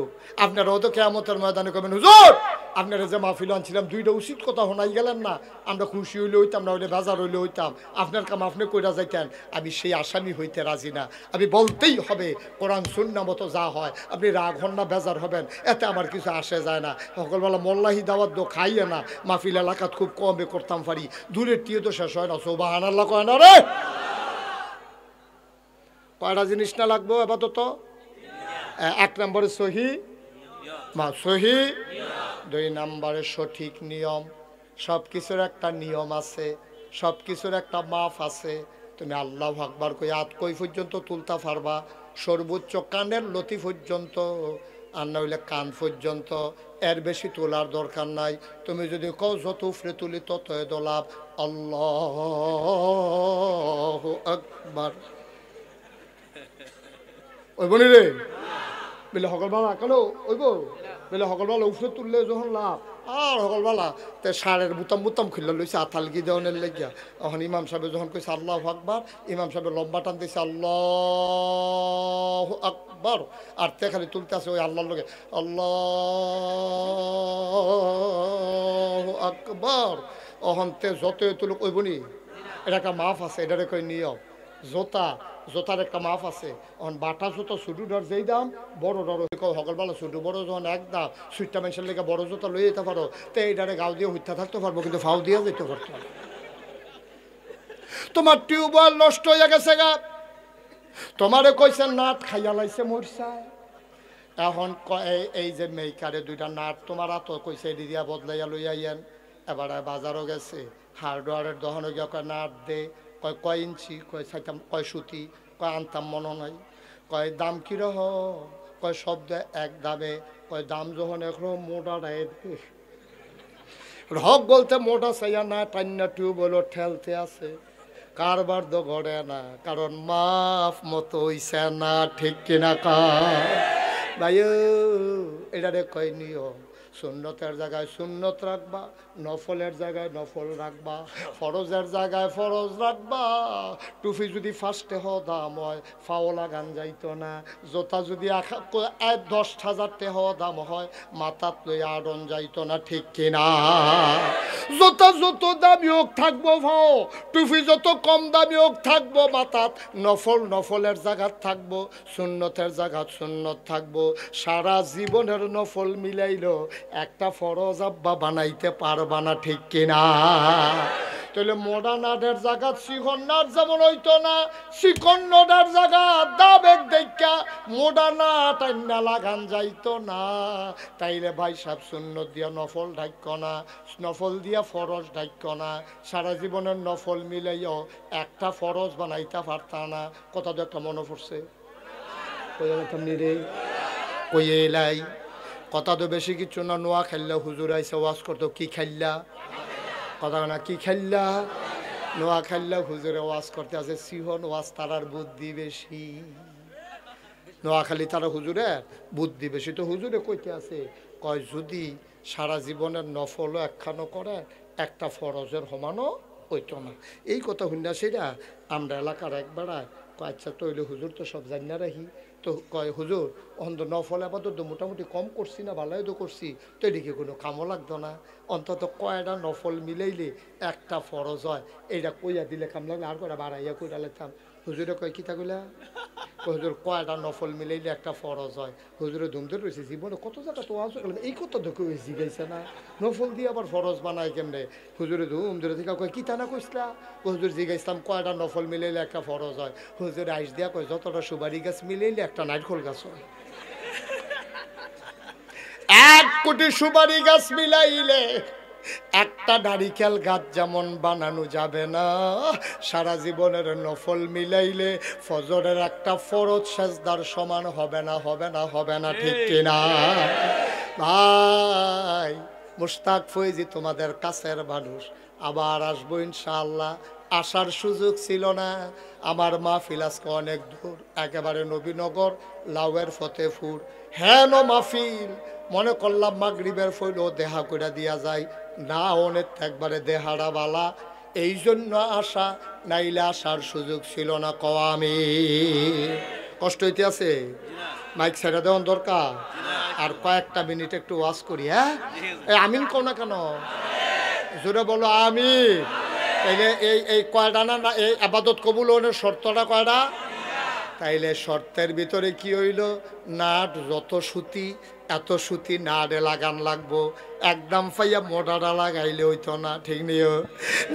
আপনারাও তো কিয়ামতের ময়দানে কইবেন হুজুর আপনারা যে মাহফিল আনছিলাম দুইটা উচিত কথা শোনাই গেলেন না, আমরা খুশি হইলে হইতাম, না হইলে বাজার হইলে হইতাম, আপনার কাম আপনি কইরা যাইতেন। আমি সেই আসামি হইতে রাজি না, আমি বলতেই হবে কোরআন সুন্নাহ মতো যা হয়, আপনি রাগ হন না বেজার হবেন, এতে আমার কিছু আসে যায় না। সকালবেলা মোল্লাহি দাওয়াত দো খাইয়ে না, মাহফিল এলাকাত খুব কমে করতাম পারি, দূরের টিয়ে তো শেষ হয় না, সুবহানাল্লাহ কয় না রে? কয়টা জিনিস না লাগবো আপাতত? 1 নম্বরে সহি সহি, 2 নম্বরে সঠিক নিয়ম। সব কিছুর একটা নিয়ম আছে, সব কিছুর একটা মাপ আছে। তুমি আল্লাহু আকবার কই হাত কই পর্যন্ত তুলতা পারবা, সর্বোচ্চ কানের লতি পর্যন্ত, আর না হইলে কান পর্যন্ত, এর বেশি তোলার দরকার নাই। তুমি যদি কও যত উফরে তুলি ততই দোলাভ। আল্লাহু আকবার। ওই বনি রে বলে সকলবেলা কেন ওইব বলে সকলবেলা উফরে তুললে যখন লাভ আর সকলবেলা তে সারের বুতাম বুতাম খুললে লইছে আতালগি দেওয়ানের লেগিয়া। তখন ইমাম সাহেব যখন কইছে আল্লাহু আকবার, ইমাম সাহেব লম্বা টান দিয়েছে আল্লাহু আকবার, আর তে খালি তুলতে আছে ওই আল্লাহর লগে আল্লাহু আকবার। অহন তে যতই তুলুক ওই বনি এটা একটা মাফ আছে, এটারে কই নিয়ম। জোতার একটা মাফ আছে। অন বাটা জুতো ছোটো ডর যেই দাম, বড় ডর সকলবেলা ছোটো বড় যখন এক দাম, সুইটটা মানুষের লেগে বড় জুতা লই যেতে পারো, তো এইটারে গাও দিয়ে হইতে থাকতে পারবো, কিন্তু ফাও দিয়ে যেতে পারতো। তোমার টিউবওয়েল নষ্ট হয়ে গেছে গা, তোমারে কইছে নাট খাইয়া লাইছে মরছায়। এখন এই যে মেইকারে দুইটা নাট তোমার তো কইছে দিয়া বদলাইয়া লইয়াইয়েন। এবারে বাজারও গেছে, হার্ডওয়ারের দহনে গিয়ে কয় নাট দে, কয় কয় ইঞ্চি, কয় চাইতাম, কয় সুতি, কয় আনতাম মনে নাই, কয় দাম কিরহ, কয় শব্দ এক দামে, কয় দাম যখন এখন মোটা রায় হক বলতে মোটা চাইয়া না টান্না টিউবওয়েল ঠেলতে আছে। কারবার তো ঘরে না, কারণ মাফ মতো হইছে না, ঠিক কিনা কা ভাই? এটারে কয় নিয়ম। সুন্নতের জায়গায় সুন্নত রাখবা, নফলের জায়গায় নফল রাখবা, ফরজের জায়গায় ফরজ রাখবা। টুপি যদি ফার্স্টে দাম হয় ফাও লাগান যাইতো না। জোতা যদি 10,000 টাকা দাম হয় মাথাত লই আড়ন যাইতো না, ঠিক কিনা? জোতা যত দামি হোক থাকবো ফাও, টুপি যত কম দামি হোক থাকবো মাথাত। নফলের জায়গাত থাকবো, সুন্নতের জায়গাত সুন্নত থাকবো। সারা জীবনের নফল মিলাইলো একটা ফরজ আব্বা বানাইতে পারবা না, ঠিক কিনা? তাহলে মডার্ন আর্টের জায়গা শিখন নাট যেমন হইতো না, শিখন নোটার জায়গা দাবের দেখা মডার্ন আর্ট আইনা লাগান যাইতো না। তাইলে ভাই সাহেব সুন্নত দিয়া নফল ঢাক্য না, নফল দিয়া ফরজ ঢাক্য না। সারা জীবনের নফল মিলাইও একটা ফরজ বানাইতে পারতা না। কথা তো একটা মনে পড়ছে রে কই এলাই, কথা তো বেশি কিছু না। নোয়া খেললা হুজুর আইসা ওয়াজ করতো, কি খেললা? কথা না কি খেললা? নোয়া খেললা হুজুরে ওয়াজ করতে আছে। সিহন ওয়াজ তারার বুদ্ধি বেশি, নোয়াখালী তারা হুজুরে বুদ্ধি বেশি। তো হুজুরে কইতে আছে, কয় যদি সারা জীবনের নফলও একখানো করে একটা ফরজের সমানও হইতো না। এই কথা শুননা সেটা আমরা এলাকার একবারায় কয় আচ্ছা তৈলে হুজুর তো সব জানি না রাখি। তো কয় হুজুর অন্ত নফল আপাতত তো মোটামুটি কম করছি না, ভালোই তো করছি, তো এদিকে কোনো কামও লাগতো না। অন্তত কয়টা নফল মিলাইলে একটা ফরজ হয়, এইটা কইয়া দিলে কাম লাগলে আর কয়টা বাড়াইয়া কইরা লেতাম। হুজুরে কয় কিতা কইলা? হুজুর কয়টা নফল মিলাইলে একটা ফরজ হয়। হুজুরে ধুমতে রয়েছে, জীবনে কত জায়গা তো আস এই কথা তো কেউ জিগাইছে না, নফল দিয়ে আবার ফরজ বানায় কেমনে? হুজুরে ধুম ধরে থেকে কয় কিতা না কইসলা? হুজুর জিগাইছিলাম কয়টা নফল মিলাইলে একটা ফরজ হয়। হুজুরে আইস দিয়া কয় যতটা সুবারি গাছ মিলাইলে একটা নারকেল গাছ হয়। 1 কোটি সুপারি গাছ মিলাইলে একটা নারিকেল গাছ যেমন বানানো যাবে না, সারা জীবনের নফল মিলাইলে ফজরের একটা ফরজ সেজদার সমান হবে না, হবে না, হবে না, ঠিক কিনা? ভাই মুশতাক ফৈজি তোমাদের কাছের মানুষ, আবার আসবো ইনশাআল্লাহ। আসার সুযোগ ছিল না, আমার মাহফিল আজকে অনেক দূর, একেবারে নবীনগর লাউয়ের ফতেপুর। হেন মাহফিল মনে করলাম মাগরিবের ফইল দেহা করে দিয়া যায় না, অনেক একবারে দেহারা বালা, এই জন্য আসা, নাইলে আসার সুযোগ ছিল না। আমি কষ্ট হইতে আছে, মাইক ছেড়ে দেওয়ার দরকার। আর কয়েকটা মিনিট একটু ওয়াজ করি। হ্যাঁ আমিন কও না কেন? জোরে বলো আমিন। তাইলে এই কয়টা না, এই আবাদত কবুল হওয়ার শর্তটা কয়টা? তাইলে শর্তের ভিতরে কি হইল? নাট যত সুতি এত সুতি না রে লাগান লাগবো, একদম পাইয়া মোটাটা লাগাইলে হইতো না, ঠিক নিও।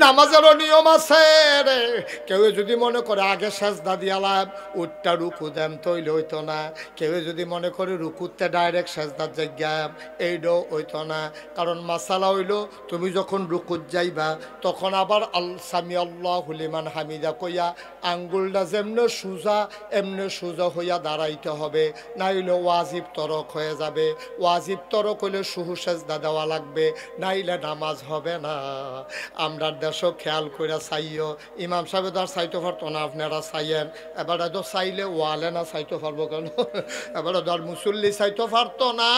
নামাজেরও নিয়ম আছে রে, কেউ যদি মনে করে আগে সেজদা দিয়ালাম উঠটা রুকু দেম তৈলে হইতো না, কেউ যদি মনে করে রুকুতে ডাইরেক্ট সেজদার জায়গাম এইটাও হইতো না। কারণ মাসালা হইল তুমি যখন রুকুত যাইবা তখন আবার সামি আল্লাহু লিমান হামিদা কইয়া আঙ্গুলটা যেমনে সোজা এমনি সোজা হইয়া দাঁড়াইতে হবে, না হইলে ওয়াজিব তরক হয়ে যাবে। ওয়াজিব তরক হইলে সুহু সেজদা দেওয়া লাগবে, নাইলে নামাজ হবে না। আমরা দেশও খেয়াল করে চাইও, ইমাম সাহেব তো আর চাইতে পারতো না, আপনারা চাইয়েন। এবারে তো চাইলে ওয়ালে না চাইতে পারবো কেন, এবারে তো আর মুসল্লি চাইতে পারতো না,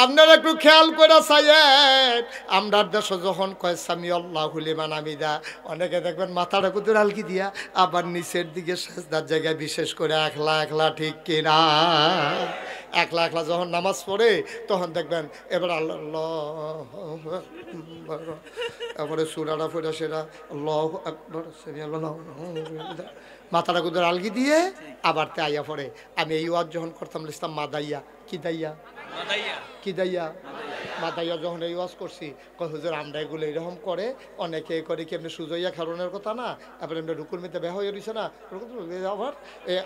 আপনারা একটু খেয়াল করে চাইয়েন। আমরা দেশে যখন কয় সামি আল্লাহু লিমান হামিদা, অনেকে দেখবেন মাথাটা কুতুর আলকি দিয়া আবার নিচের দিকে সেজদার জায়গায়, বিশেষ করে একলা একলা, ঠিক কিনা? একলা একলা যখন নামাজ পড়ে তখন দেখবেন এবার আল্লাহ, এবারে সুরাটা ফোটা সেটা আল্লাহু আকবার, মাথাটা কুতুর আলগি দিয়ে আবার তে আইয়া পড়ে। আমি এই ওয়াজ যখন করতাম লিখতাম মাদাইয়া, কি দাইয়া, কি দাইয়া, মাদাইয়া যখন এই ওয়াজ করছি কই হুজুর আমরা এগুলো এরকম করে, অনেকে করে কি এমনি সুজইয়া খারণের কথা না, এবার এমনি রুকুর মিতে বেহ হয়ে রয়েছে না, আবার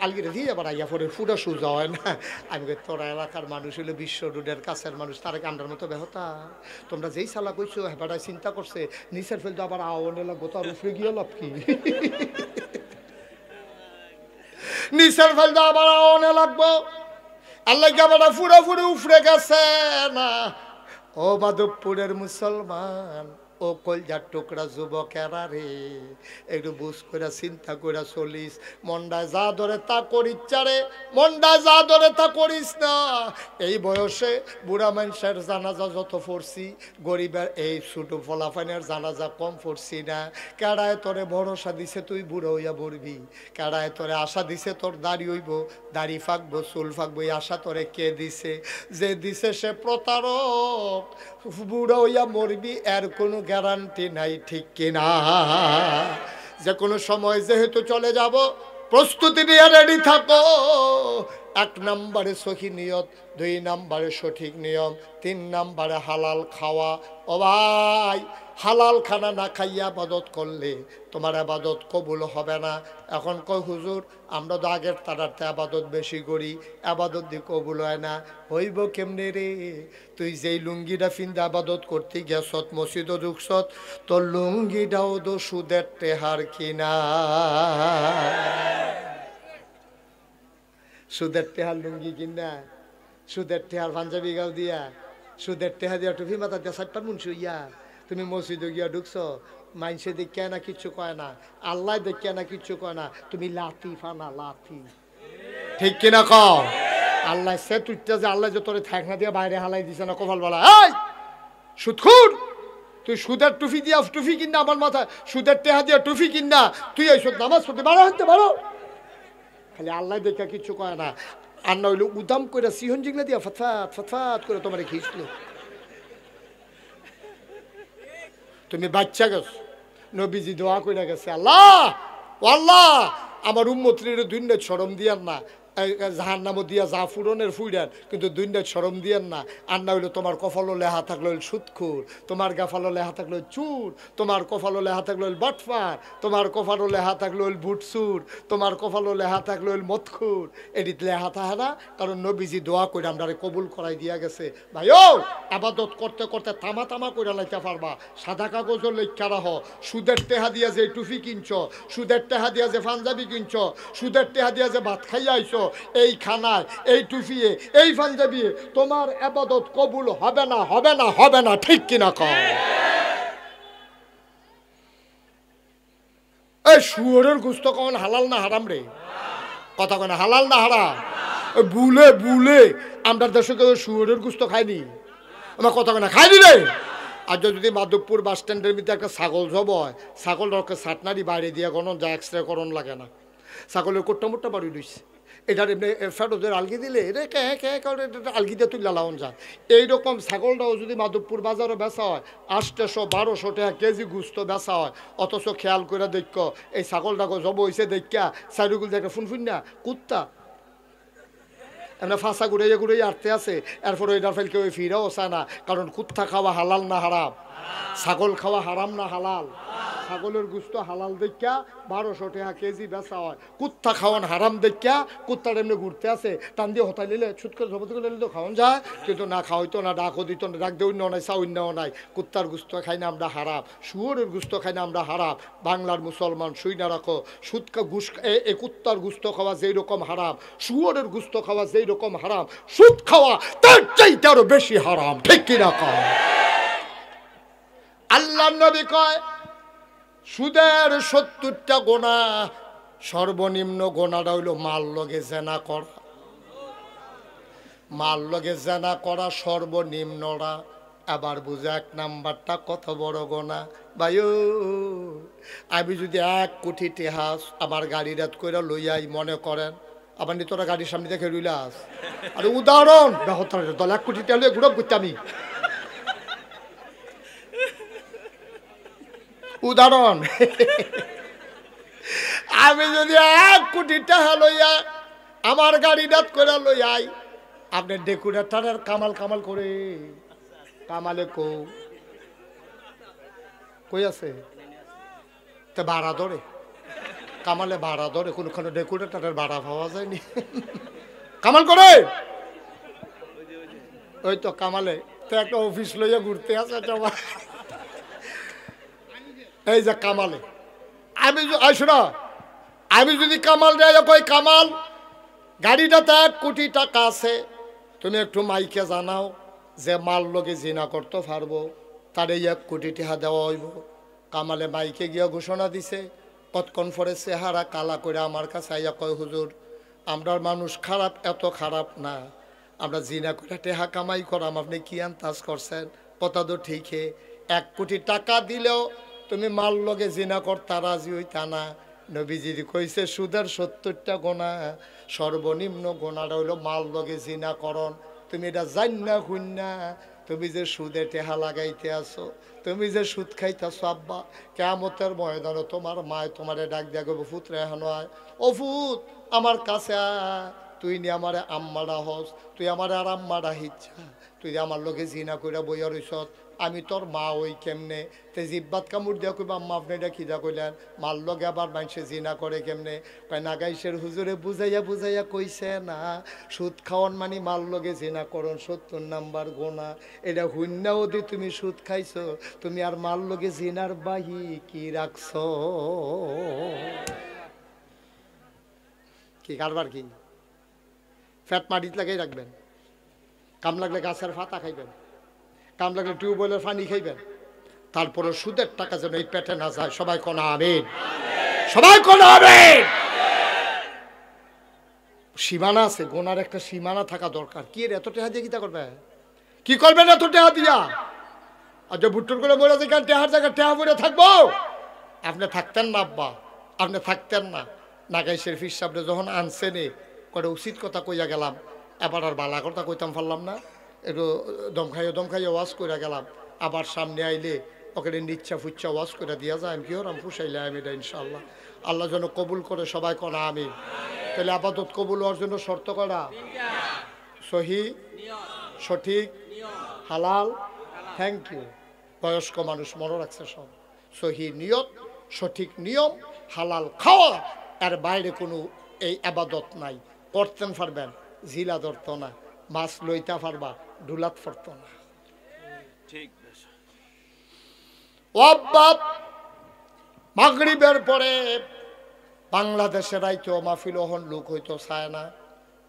আলগিরে দিয়ে আবার আইয়া পড়ে, ফুটা সুজা হয় না। আমি কই তোরা এলাকার মানুষ হইলো বিশ্ব রোডের কাছের মানুষ, তারা কি আমরার মতো বেহতা? তোমরা যেই সালা কইছো হেবাটায় চিন্তা করছে নিচের ফেলতে আবার আওয়ানে লাগবো, তার উপরে গিয়ে লাভ কি? নিচের ফেলতে আবার আওয়ানে লাগবো, আল্লাহ গাবাটা ফুরে ফুরে উফরে গেছে না। ও মাধবপুরের মুসলমান, ও কলজার টুকরা যুবকেরা রে, একটু বুঝ করে চিন্তা করে চলিস। মন্ডায় যা ধরে তা করিস চারে, মন্ডায় যা ধরে তা করিস না। এই বয়সে বুড়া মানুষের জানাজা যত পড়ছি, গরিবের এই ছোট ফলাফানের জানাজা কম পড়ছি না। কেড়ায় তোরে ভরসা দিছে তুই বুড়ো হইয়া বলবি, কেড়ায় তোরে আশা দিছে তোর দাড়ি হইব, দাড়ি ফাঁকবো, চুল ফাঁকবো, এই আশা তোরে কে দিছে? যে দিছে সে প্রতারক। বুড়ো হইয়া মরবি এর কোনো গ্যারান্টি নাই, ঠিক কিনা? যে কোনো সময় যেহেতু চলে যাব, প্রস্তুতি নিয়ে রেডি থাকো। 1 নম্বরে সহি নিয়ত, 2 নম্বরে সঠিক নিয়ম, 3 নম্বরে হালাল খাওয়া। ও ভাই, হালাল খানা না খাইয়া আবাদত করলে তোমার আবাদত কবুল হবে না। এখন কই হুজুর আমরা তো আগের তারাতে আবাদত বেশি করি, আবাদত দিয়ে কবুল হয় না। হইব কেমনে রে? তুই যেই লুঙ্গিটা ফিন্দে আবাদত করতে গেছত, মসজিদও ঢুকছত, তোর লুঙ্গিটাও তো সুদের টেহার কিনা। সুদের টেহার লুঙ্গি কিনা, সুদের টেহার পাঞ্জাবি গাও দিয়া, সুদের টেহা দিয়া টুপি মাথা দিয়া 4 মুন শুইয়া তুমি মসজিদে গিয়া ঢুকছো, মাইনসে দেখে না কিচ্ছু কয় না, আল্লাহ দেখে না কিচ্ছু কয় না, তুমি লাথি ফানা লাথি, ঠিক কিনা কও? আল্লাহ সে তুইটা যে আল্লাহ যে তোরে থাকনা দিয়া বাইরে হালাই দিছে না কপাল বলা, এই সুদখোর, তুই সুদের টুপি দিয়া টুপি কিনা আমার মাথা, সুদের টেহা দিয়া টুপি কিনা তুই এই সব নামাজ পড়তে বারো হতে পারো? খালি আল্লাহ দেখা কিচ্ছু কয় না। আর না হইলো উদাম করে সিহন জিগলা দিয়া ফতফাত ফতফাত করে তোমার খিঁচল। তুমি বাচ্চা গেছ, নবীজি দোয়া করে গেছে, আল্লাহ আল্লাহ আমার উম্মতের দুনিয়া শরম দিয়ান না, জাহান নামও দিয়া যা ফুরনের ফুইরান, কিন্তু দুনিয়া শরম দিয়ান না। আর না হইলো তোমার কপালও লেহা থাকলো সুদখোর, তোমার গাফালও লেহা থাকলো চুর, তোমার কপালও লেহা থাকলো বাটফার, তোমার কপালও লেহা থাকলো বুটসুর, তোমার কপালও লেহা থাকলো মদখুর। এদিক লেহা থাকে না, কারণ নবীজি দোয়া করে আমরা কবুল করাই দিয়া গেছে। ভাই ও আবাদত করতে করতে তামা তামা করে লাইতে পারবা, সাদা কাগজও লেখা রাহ। সুদের টেহা দিয়া যে টুপি কিনছ, সুদের টেহা দিয়া যে পাঞ্জাবি কিনছ, সুদের টেহা দিয়া যে ভাত খাইয়া আইছো, এই খানায় এই টুফিয়ে এই পাঞ্জাবি তোমার ইবাদত কবুল হবে না, হবে না, হবে না, ঠিক কিনা কও? এই শুয়োরের গোশত কোন হালাল না হারাম রে? কথা কোন হালাল না হারাম? বুলে বুলে আমরা দেশে কেউ শুয়োরের গোশত খাইনি, আমার কথা কোন খাইনি রে। আর যদি মাধবপুর বাস স্ট্যান্ডের ভিতরে একটা ছাগল জব হয়, ছাগলটাকে সাটনারি বাইরে দিয়ে কোনো যা এক্সরে করণ লাগে না, ছাগলের কোট্টা মোট্টা বাড়ি দিচ্ছে, এটার এমনি ফেরোদের আলগি দিলে রে কে কে আলগি দিয়ে তুই লালাউন যায়। এইরকম ছাগলটাও যদি মাধবপুর বাজারে বেচা হয় 800-1200 টাকা কেজি গুস্ত বেচা হয়, অথচ খেয়াল করে দেখ এই ছাগলটাকে জব হয়েছে দেখা চারিগুল দেখে ফুনফুন না কুত্তা এমনি ফাঁসা ঘুরাইয়া ঘুরাইয়া আটতে আছে, এরপরে এটার ফেল কেউ ফিরাও চায় না, কারণ কুত্তা খাওয়া হালাল না হারাম, ছাগল খাওয়া হারাম না হালাল, ছাগলের গুস্ত হালাল দেখা 1200 টাকা কেজি বেচা হয়, কুত্তা খাওয়ান হারাম দেখা কুত্তার এমনি ঘুরতে আছে, টান দিয়ে হতাই নিলে ছুট করে জবত করে নিলে তো খাওয়ান যায়, কিন্তু না খাওয়াইতো না, ডাকও দিত না, ডাক দিয়ে অন্য নাই, চা অন্যও নাই, কুত্তার গুস্ত খাই না আমরা হারাম, শুয়োরের গুস্ত খাই না আমরা হারাম। বাংলার মুসলমান শুই না রাখো, সুৎকা ঘুষ এই কুত্তার গুস্ত খাওয়া যেই রকম হারাম, শুয়োরের গুস্ত খাওয়া যেই রকম হারাম, সুদ খাওয়া তার চাইতে আরো বেশি হারাম, ঠিক কিনা কয়? আল্লাহর নবী কয় সুদের 70টা গোনা, সর্বনিম্ন গোনাটা হইল মাল লগে জেনা করা, মাল লগে জেনা করা সর্বনিম্নরা। আবার বুঝে 1 নাম্বারটা কত বড় গোনা ভাইও, আমি যদি 1 কোটি টাকা আমার গাড়ি রাত কইরা লইয়াই, মনে করেন আবার নি তোরা গাড়ির সামনে দেখে রইলাস, আরে উদাহরণ বেহতার দল 1 কোটি টাকা লইয়া ঘুরব করতে, আমি উদাহরণ, আমি যদি 1 কোটি টাকা লইয়া আমার গাড়ি রাত কইরা লইয়াই, আপনি ডেকুরেটারের কামাল কামাল করে, কামালে কই আছে তে ভাড়া ধরে, কামালে ভাড়া ধরে, কোনখানে ডেকুরেটারের ভাড়া পাওয়া যায়নি, কামাল করে ওই তো কামালে তো একটা অফিস লইয়া ঘুরতে আছে সবাই, এই যে কামালে আমি শোনা, আমি যদি কামাল দেয় কই কামাল গাড়িটাতে 1 কোটি টাকা আছে, তুমি একটু মাইকে জানাও যে মাল লগে জিনা করতে পারবো, তার এই 1 কোটি টাকা দেওয়া হইব। কামালে মাইকে গিয়া ঘোষণা দিছে, কতক্ষণ পরে চেহারা কালা করে আমার কাছে আইয়া কয় হুজুর আমরা মানুষ খারাপ, এত খারাপ না, আমরা জিনা করে টেহা কামাই করাম, আপনি কি আন্তাজ করছেন? কথা তো ঠিকই, 1 কোটি টাকা দিলেও তুমি মাল লগে জিনা করতা রাজি হইতা না। নবীজি কইছে সুদের 70টা গোনা, সর্বনিম্ন গোনাটা হইল মাল লগে জিনা করন। তুমি এটা জান না শুন না, তুমি যে সুদে টেহা লাগাইতে আসো, তুমি যে সুদ খাইতেছো, আব্বা কিয়ামতের ময়দানে তোমার মায় তোমারে ডাক দিয়া গো ফুত রেহান হয়, ও ফুত আমার কাছে তুই নি আমারে আম্মাডা হস, তুই আমারে আর আম্মাডা হিচ্ছা, তুই আমার লোকে জিনা কইরা বইয়া রইছ, আমি তোর মা ওই কেমনে, তে জিব্বাত কামড় দিয়া কইবা আম্মা আপনি এটা খিদা কইলেন, মার লগে আবার মানুষে জিনা করে কেমনে? কয় নাগাইশের হুজুরে বুঝাইয়া বুঝাইয়া কইছে না, সুদ খাওয়ান মানে মার লগে জিনা করন 70 নাম্বার গোনা, এটা হুন্নাও দি তুমি সুদ খাইছো, তুমি আর মার লগে জিনার বাহি কি রাখছ? কি কারবার কি? ফ্যাট মাটিতে লাগাই রাখবেন, কাম লাগলে গাছের পাতা খাইবেন, কাম লাগলে টিউবওয়েলের পানি খাইবেন, তারপরে সুদের টাকা যেন এই পেটে না যায়। সবাই কোন আমিন, সবাই কোন আমিন। সীমানা আছে, গোনার একটা সীমানা থাকা দরকার। কি এত টাকা দিয়ে কিতা করবে? কি করবেন এত টাকা দিয়া? আর যে ভুট্টুর করে বলে যে টেহার জায়গায় টেহা পড়ে থাকবো, আপনি থাকতেন না আব্বা, আপনি থাকতেন না। নাগাইশের ফির সাহেব যখন আনছেনে করে উচিত কথা কইয়া গেলাম, এবার আর বালা কথা কইতাম পারলাম না, একটু দমখাইয়ে ওয়াশ করে গেলাম, আবার সামনে আইলে ওকে নিচ্ছা ফুচ্ছা ওয়াশ করে দিয়া যায়, আমি কি হলাম ফুসাইলে আমি এটা ইনশাল্লাহ আল্লাহ যেন কবুল করে। সবাই কনা আমি তাহলে আপাতত কবুল হওয়ার জন্য শর্ত করা সহি, সঠিক, হালাল। Thank you. বয়স্ক মানুষ মনে রাখছে সব, সহি নিয়ত, সঠিক নিয়ম, হালাল খাওয়া, এর বাইরে কোনো এই আবাদত নাই। করতেন পারবেন, জিলা ধরত না, মাছ লইতে পারবা, ডুলাত পড়ত না। মাগরিবের পরে বাংলাদেশের রাইতো মাহফিল ওহন লোক হইতো চায় না।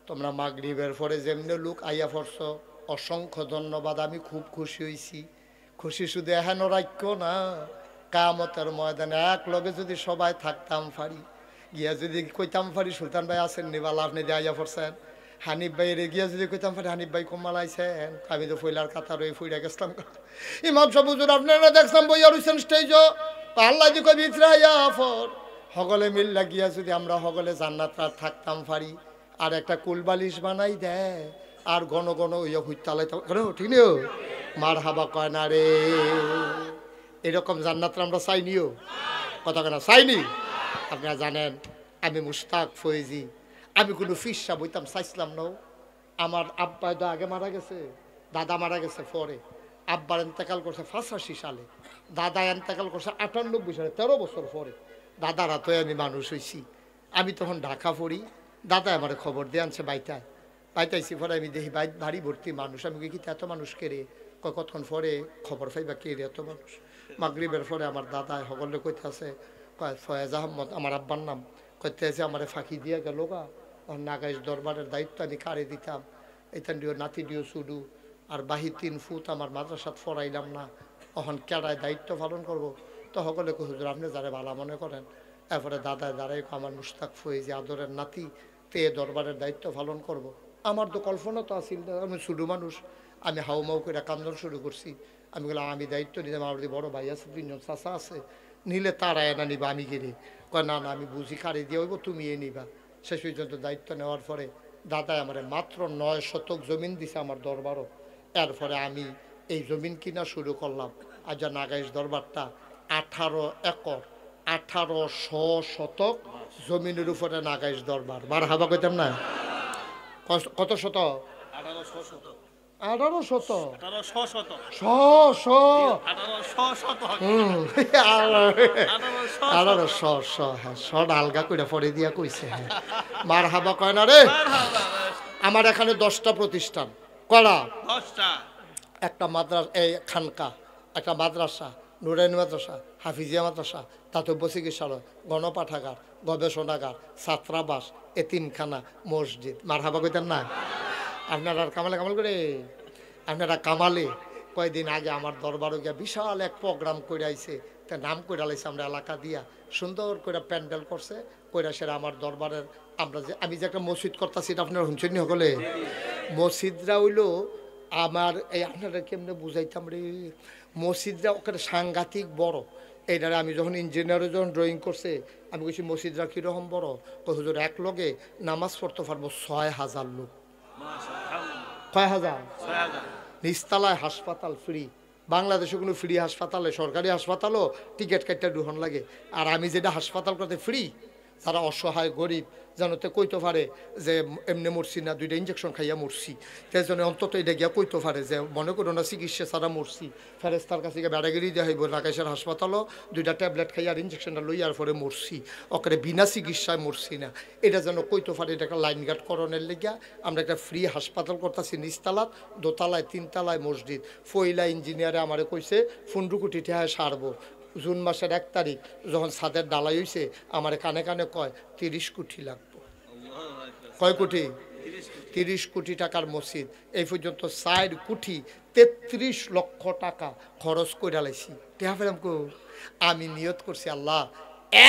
তোমরা মাগরিবের পরে যেমনি লোক আইয়া পড়ছ, অসংখ্য ধন্যবাদ। আমি খুব খুশি হয়েছি। খুশি শুধু এহেন রাখ্য না, কিয়ামতের ময়দানে এক লগে যদি সবাই থাকতাম পারি, গিয়া যদি কইতাম পারি সুলতান ভাই আছেন নিবালা, আপনি যে আইয়া পড়ছেন, হানিফ ভাইয়ের গিয়া যদি কইতাম পারি হানিফ ভাই কমাল আইছেন, আমি তো ফইলার কাতা রয়ে ফইরা গেছিলাম। ইমাম সাহেব হুজুর আপনারা দেখলাম বইয়া রইছেন স্টেজ, আল্লাহ দি কই ভিতরে আইয়া ফর সকলে মিল্লা গিয়া যদি আমরা সকলে জান্নাত থাকতাম পারি, আর একটা কুলবালিশ বানাই দেয়, আর ঘন ঘন ইয়া হুইতালাইতাম, ঠিক নিও মার হাবা কয় না রে। এরকম জান্নাতরা আমরা চাইনিও, কথা কেনা চাইনি। আপনারা জানেন আমি মুশতাক ফয়েজি, আমি কোনো ফিসা বইতাম চাইছিলাম না, আমার আব্বা তো আগে মারা গেছে, দাদা মারা গেছে পরে। আব্বার এন্তেকাল করছে 85 সালে, দাদা এন্তেকাল করছে 98 সালে, 13 বছর পরে। দাদার হাতে আমি মানুষ হয়েছি। আমি তখন ঢাকা পড়ি, দাদা আমার খবর দিয়ে আনছে বাইতাইছি। পরে আমি দেখি বাড়ি ভর্তি মানুষ। আমি কি এত মানুষ কেড়ে কতক্ষণ পরে খবর পাইবা কে রে এত মানুষ। মাগরিবের পরে আমার দাদা সকলে কইতে আছে, কয় ফয়েজ আহমদ আমার আব্বার নাম, কইতে আছে আমার ফাঁকি দিয়া গেল গা। নাগাইশ দরবারের দায়িত্ব আমি কারে দিতাম, এখান দিও নাতি দিও চুডু আর বাহি 3 ফুট আমার মাদ্রাসাত ফরাইলাম না, তখন কেডায় দায়িত্ব পালন করব। তো সকলে কই হুজুর আপনি যারা ভালো মনে করেন। এরপরে দাদা দাঁড়াই আমার মুস্তাক ফয়েজি আদরের নাতি তে দরবারের দায়িত্ব পালন করব। আমার তো কল্পনা তো আসিল না, আমি ছোটো মানুষ। আমি হাউমাউ করে কান্দন শুরু করছি। আমি বললাম আমি দায়িত্ব নিলাম, আমার বড় ভাই আছে, 3 জন চাচা আছে, নিলে তারা এনা নিবা আমি গেলে। কয় না না আমি বুঝি কারে দিয়ে হইব, তুমি এ নিবা। শেষ পর্যন্ত দায়িত্ব নেওয়ার পরে দাদাই আমার মাত্র 9 শতক জমিন দিছে আমার দরবারও। এরপরে আমি এই জমিন কিনা শুরু করলাম। আজ নাগাইশ দরবারটা 18 একর 1800 শতক জমিনের উপরে নাগাইশ দরবার। বার হাবা কইতাম না কত শত? 1800 আলগা করে পরে দিয়া কইছে। হ্যাঁ মার হাবা কয় না রে। আমার এখানে 10টা প্রতিষ্ঠান করা, একটা মাদ্রাসা, এই খানকা, একটা মাদ্রাসা, নুরাইনি মাদ্রাসা, হাফিজিয়া মাদ্রাসা, দাতব্য চিকিৎসালয়, গণপাঠাগার, গবেষণাগার, ছাত্রাবাস, এতিমখানা, মসজিদ। মার হাবা কইতেন না? আপনারা কামালে কামাল করে আপনারা কামালে কয়েকদিন আগে আমার দরবারে গিয়া বিশাল এক প্রোগ্রাম করে আইছে। তা নাম করে আলাইছে আমরা এলাকা দিয়া, সুন্দর করে প্যান্ডেল করছে কইরা। সেরা আমার দরবারের আমি যে একটা মসজিদ করতেছি এটা আপনারা শুনছেন সকলে। মসজিদরা হইলো আমার এই আপনারা কেমনে বুঝাইতাম রে, মসজিদরা ওখানে সাংঘাতিক বড়। এইটারে আমি যখন ইঞ্জিনিয়ারে যখন ড্রয়িং করছে আমি বলছি মসজিদরা কীরকম বড়। হুজুর এক লগে নামাজ পড়তে পারবো 6000 লোক। কয় হাজার? নিচতলায় হাসপাতাল ফ্রি। বাংলাদেশে কোনো ফ্রি হাসপাতালে, সরকারি হাসপাতালও টিকিট কাটতে ঢুকন লাগে। আর আমি যেটা হাসপাতাল করতে ফ্রি, যারা অসহায় গরিব জানোতে কইতে পারে যে এমনি মরছি না, 2টা ইঞ্জেকশন খাইয়া মরছি, তাই জন্য অন্তত এটা গিয়া কইতে পারে যে মনে করো না চিকিৎসা ছাড়া মরছি, ফেরেস্তার কাছে গিয়ে বেড়াগিরি দেওয়া হইব। নাকাইশের হাসপাতালও 2টা ট্যাবলেট খাইয়া আর ইঞ্জেকশনটা লইয়ার পরে মরছি, ওখানে বিনা চিকিৎসায় মরছি না। এটা যেন কইতে পারে। এটা একটা লাইন গার্ড করণের লেগিয়া আমরা একটা ফ্রি হাসপাতাল করতেছি নিচতলাত, 2তলায় 3তলায় মসজিদ। ফইলা ইঞ্জিনিয়ারে আমারে কইছে 15 কোটি টাকা সারবো। জুন মাসের 1 তারিখ যখন ছাদের ডালাই হয়েছে আমার কানে কানে কয় 30 কোটি লাগবে। কয় কোটি? 30 কোটি টাকার মসজিদ। এই পর্যন্ত 4 কোটি 33 লক্ষ টাকা খরচ করে লাইছি। আমি নিয়ত করছি আল্লাহ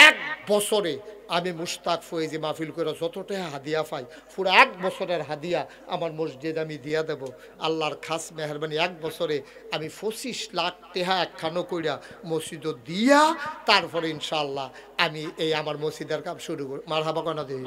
1 বছরে আমি মুশতাক ফয়েজি মাহফিল করে যতটা হাদিয়া পাই পুরো 1 বছরের হাদিয়া আমার মসজিদ আমি দিয়া দেব। আল্লাহর খাস মেহরবানি 1 বছরে আমি 25 লাখ টাকা একখানো কইরা মসজিদ দিয়া তারপরে ইনশাআল্লাহ আমি এই আমার মসজিদের কাজ শুরু করি। মারহাবা কনা দেই।